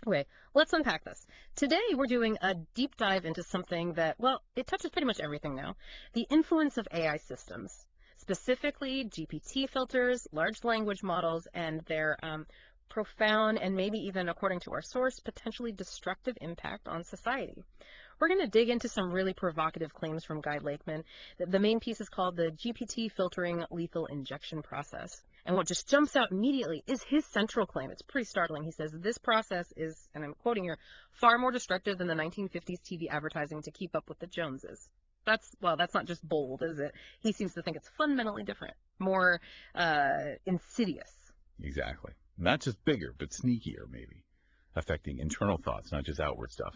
Okay, let's unpack this. Today, we're doing a deep dive into something that, well, it touches pretty much everything now. The influence of AI systems, specifically GPT filters, large language models, and their profound and maybe even, according to our source, potentially destructive impact on society. We're going to dig into some really provocative claims from Guy Lakeman. The main piece is called the GPT filtering lethal injection process. And what just jumps out immediately is his central claim. It's pretty startling. He says, this process is, and I'm quoting here, far more destructive than the 1950s TV advertising to keep up with the Joneses. That's not just bold, is it? He seems to think it's fundamentally different, more insidious. Exactly. Not just bigger, but sneakier, maybe, affecting internal thoughts, not just outward stuff.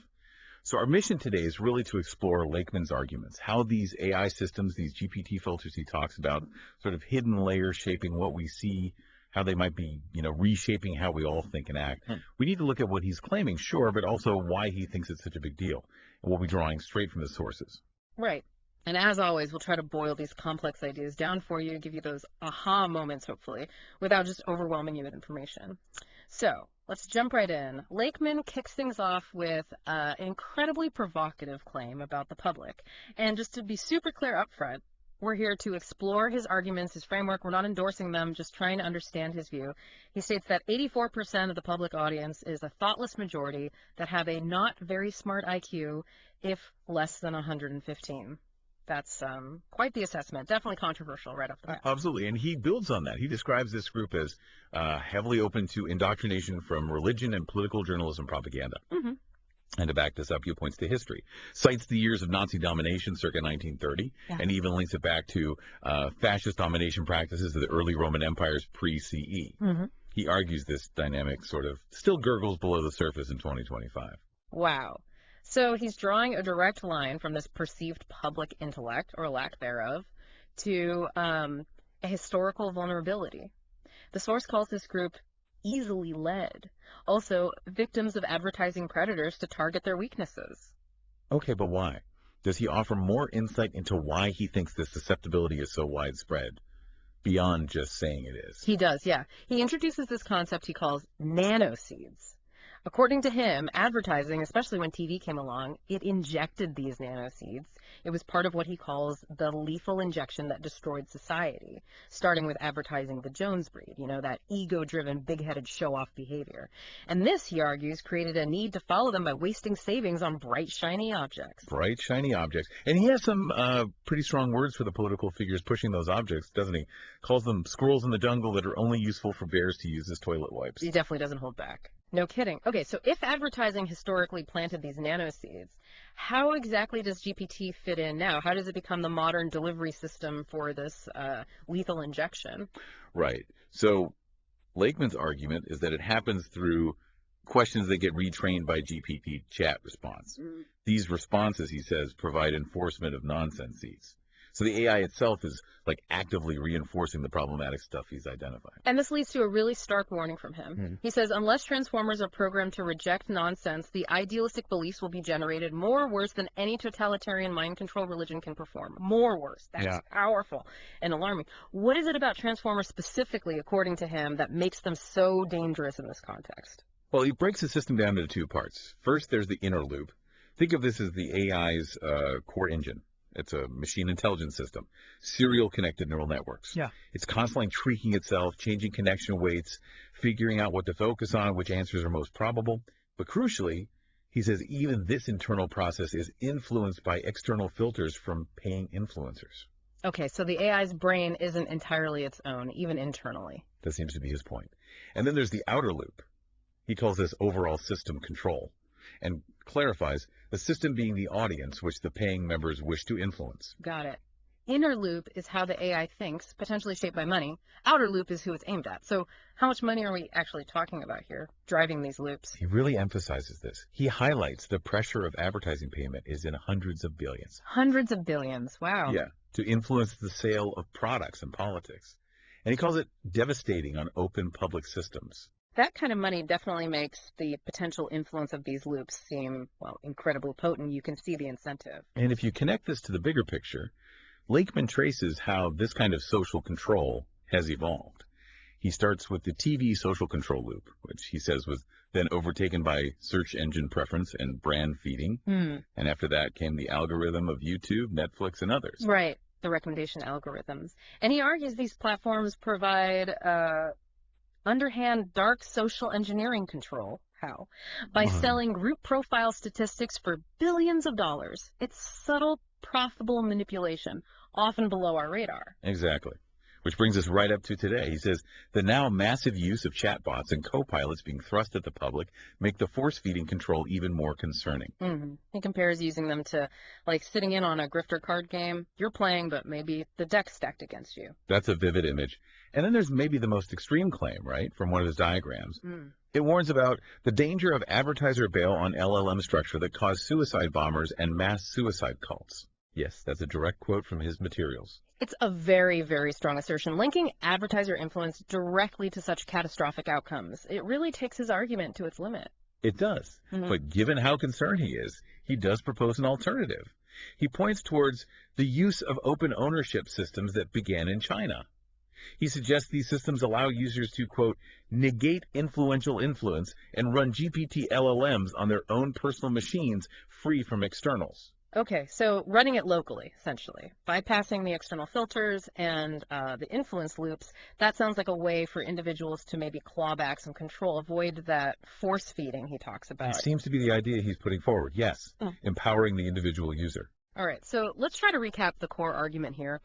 So our mission today is really to explore Lakeman's arguments, how these AI systems, these GPT filters he talks about, sort of hidden layers shaping what we see, how they might be, reshaping how we all think and act. We need to look at what he's claiming, sure, but also why he thinks it's such a big deal. And we'll be drawing straight from the sources. Right. And as always, we'll try to boil these complex ideas down for you, give you those aha moments, hopefully, without just overwhelming you with information. So let's jump right in. Lakeman kicks things off with an incredibly provocative claim about the public. And just to be super clear up front, we're here to explore his arguments, his framework. We're not endorsing them, just trying to understand his view. He states that 84% of the public audience is a thoughtless majority that have a not very smart IQ, if less than 115. That's quite the assessment. Definitely controversial right off the bat. Absolutely. And he builds on that. He describes this group as heavily open to indoctrination from religion and political journalism propaganda. Mm-hmm. And to back this up, he points to history, cites the years of Nazi domination circa 1930, and even links it back to fascist domination practices of the early Roman empires pre-CE. Mm-hmm. He argues this dynamic sort of still gurgles below the surface in 2025. Wow. So he's drawing a direct line from this perceived public intellect, or lack thereof, to a historical vulnerability. The source calls this group easily led, also victims of advertising predators to target their weaknesses. Okay, but why? Does he offer more insight into why he thinks this susceptibility is so widespread, beyond just saying it is? He does, yeah. He introduces this concept he calls nano seeds. According to him, advertising, especially when TV came along, it injected these nano seeds. It was part of what he calls the lethal injection that destroyed society, starting with advertising the Jones breed, that ego-driven, big-headed show-off behavior. And this, he argues, created a need to follow them by wasting savings on bright, shiny objects. Bright, shiny objects. And he has some pretty strong words for the political figures pushing those objects, doesn't he? Calls them squirrels in the jungle that are only useful for bears to use as toilet wipes. He definitely doesn't hold back. No kidding. Okay, so if advertising historically planted these nano seeds, how exactly does GPT fit in now? How does it become the modern delivery system for this lethal injection? Right. So Lakeman's argument is that it happens through questions that get retrained by GPT chat response. Mm. These responses, he says, provide enforcement of nonsense seeds. So the AI itself is like actively reinforcing the problematic stuff he's identifying. And this leads to a really stark warning from him. Mm. He says, unless transformers are programmed to reject nonsense, the idealistic beliefs will be generated more worse than any totalitarian mind control religion can perform. More worse. That's powerful and alarming. What is it about transformers specifically, according to him, that makes them so dangerous in this context? Well, he breaks the system down into two parts. First, there's the inner loop. Think of this as the AI's core engine. It's a machine intelligence system, serial connected neural networks. Yeah. It's constantly tweaking itself, changing connection weights, figuring out what to focus on, which answers are most probable. But crucially, he says even this internal process is influenced by external filters from paying influencers. Okay, so the AI's brain isn't entirely its own, even internally. That seems to be his point. And then there's the outer loop. He calls this overall system control, and clarifies the system being the audience which the paying members wish to influence. Got it. Inner loop is how the AI thinks, potentially shaped by money. Outer loop is who it's aimed at. So how much money are we actually talking about here, driving these loops? He really emphasizes this. He highlights the pressure of advertising payment is in hundreds of billions. Hundreds of billions, wow. Yeah, to influence the sale of products and politics. And he calls it devastating on open public systems. That kind of money definitely makes the potential influence of these loops seem, well, incredibly potent. You can see the incentive. And if you connect this to the bigger picture, Lakeman traces how this kind of social control has evolved. He starts with the TV social control loop, which he says was then overtaken by search engine preference and brand feeding. And after that came the algorithm of YouTube, Netflix, and others. Right, the recommendation algorithms. And he argues these platforms provide underhand dark social engineering control. How? By selling group profile statistics for billions of dollars. It's subtle, profitable manipulation, often below our radar. Exactly. Which brings us right up to today. He says the now massive use of chatbots and co-pilots being thrust at the public make the force-feeding control even more concerning. He compares using them to, like, sitting in on a grifter card game. You're playing, but maybe the deck's stacked against you. That's a vivid image. And then there's maybe the most extreme claim, right, from one of his diagrams. It warns about the danger of advertiser bail on LLM structure that cause suicide bombers and mass suicide cults. Yes, that's a direct quote from his materials. It's a very, very strong assertion, linking advertiser influence directly to such catastrophic outcomes. It really takes his argument to its limit. It does. But given how concerned he is, he does propose an alternative. He points towards the use of open ownership systems that began in China. He suggests these systems allow users to, quote, negate influential influence and run GPT LLMs on their own personal machines free from externals. Okay, so running it locally, essentially. Bypassing the external filters and the influence loops, that sounds like a way for individuals to maybe claw back some control, avoid that force feeding he talks about. It seems to be the idea he's putting forward, yes, empowering the individual user. All right, so let's try to recap the core argument here.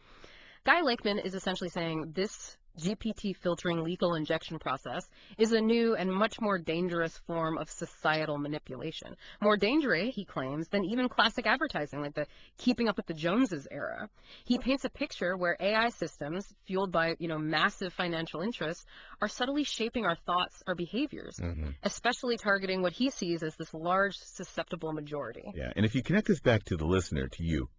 Guy Lakeman is essentially saying this GPT filtering lethal injection process is a new and much more dangerous form of societal manipulation. More dangerous, he claims, than even classic advertising, like the keeping up with the Joneses era. He paints a picture where AI systems, fueled by, massive financial interests, are subtly shaping our thoughts, our behaviors, especially targeting what he sees as this large, susceptible majority. Yeah, and if you connect this back to the listener, to you,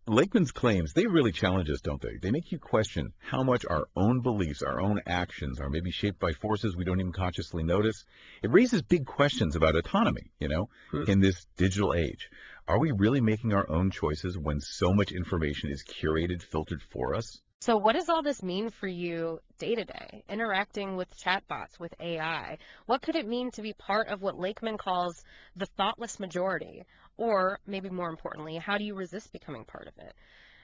Lakeman's claims, they really challenge us, don't they? They make you question how much our own beliefs, our own actions are maybe shaped by forces we don't even consciously notice. It raises big questions about autonomy, in this digital age. Are we really making our own choices when so much information is curated, filtered for us? So what does all this mean for you day to day, interacting with chatbots, with AI? What could it mean to be part of what Lakeman calls the thoughtless majority? Or, maybe more importantly, how do you resist becoming part of it?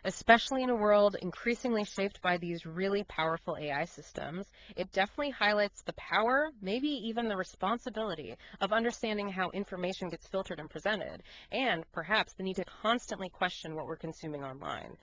Especially in a world increasingly shaped by these really powerful AI systems, it definitely highlights the power, maybe even the responsibility, of understanding how information gets filtered and presented, and perhaps the need to constantly question what we're consuming online.